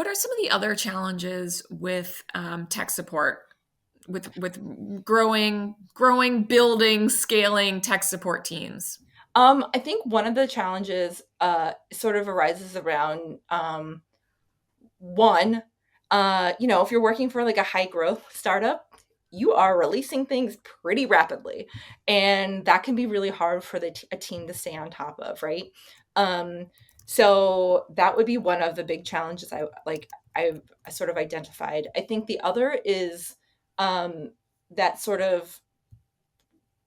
what are some of the other challenges with tech support, with growing, building, scaling tech support teams? I think one of the challenges sort of arises around one, if you're working for like a high growth startup, you are releasing things pretty rapidly, and that can be really hard for a team to stay on top of, right? Um, so that would be one of the big challenges I've sort of identified. I think the other is that sort of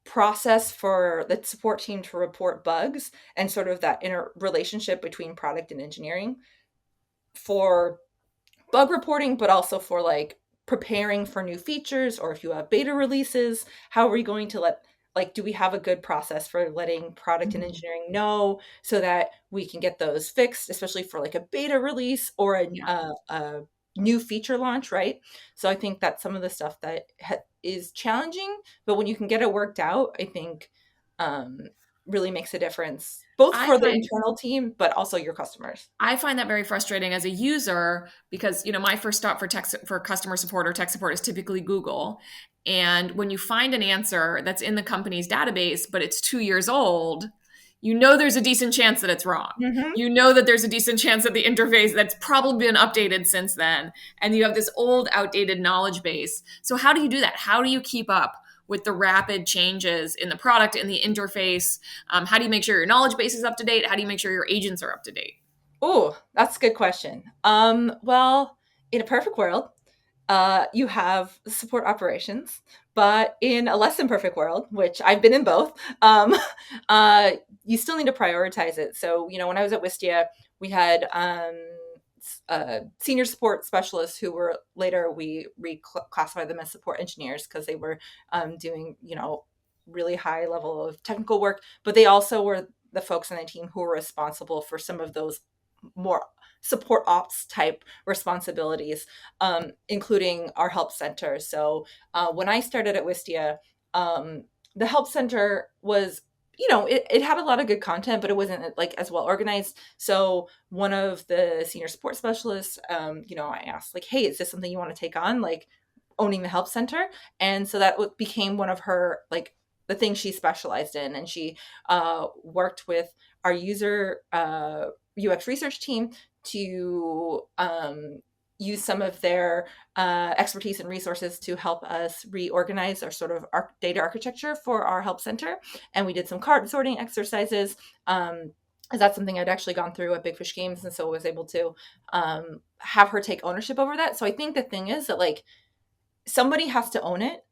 process for the support team to report bugs and sort of that inner relationship between product and engineering for bug reporting, but also for like preparing for new features, or if you have beta releases, how are we going to do we have a good process for letting product and Mhm. engineering know so that we can get those fixed, especially for like a beta release or Yeah. a new feature launch, right? So I think that's some of the stuff that is challenging, but when you can get it worked out, I think um, really makes a difference, both I for the find internal team, but also your customers. I find that very frustrating as a user because my first stop for customer support or tech support is typically Google. And when you find an answer that's in the company's database, but it's 2 years old, there's a decent chance that it's wrong. Hmm. That there's a decent chance that the interface that's probably been updated since then, and you have this old, outdated knowledge base. So how do you do that? How do you keep up with the rapid changes in the product and the interface? How do you make sure your knowledge base is up to date? How do you make sure your agents are up to date? Oh, that's a good question. Well, in a perfect world, you have support operations, but in a less than perfect world, which I've been in both, uh, you still need to prioritize it. So, when I was at Wistia, we had senior support specialists who were later we reclassified them as support engineers because they were doing, really high level of technical work, but they also were the folks on the team who were responsible for some of those more support ops type responsibilities, including our help center. So when I started at Wistia, the help center was, it had a lot of good content, but it wasn't like as well organized. So one of the senior support specialists, I asked like, hey, is this something you want to take on? Like owning the help center. And so that became one of her, like the things she specialized in. And she worked with our user UX research team to use some of their expertise and resources to help us reorganize our sort of data architecture for our help center. And we did some card sorting exercises. Is that something I'd actually gone through at Big Fish Games, and so was able to have her take ownership over that. So I think the thing is that like somebody has to own it.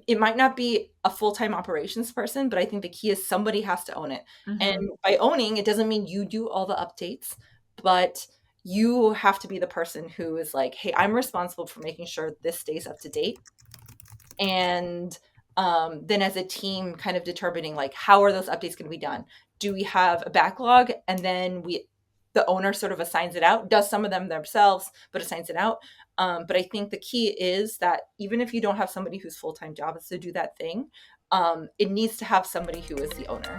It might not be a full-time operations person, but I think the key is somebody has to own it. And Mhm. by owning, it doesn't mean you do all the updates, but you have to be the person who is like, hey, I'm responsible for making sure this stays up to date. And then as a team kind of determining like, how are those updates going to be done? Do we have a backlog? And then the owner sort of assigns it out, does some of them themselves, but assigns it out. But I think the key is that even if you don't have somebody whose full-time job is to do that thing, it needs to have somebody who is the owner.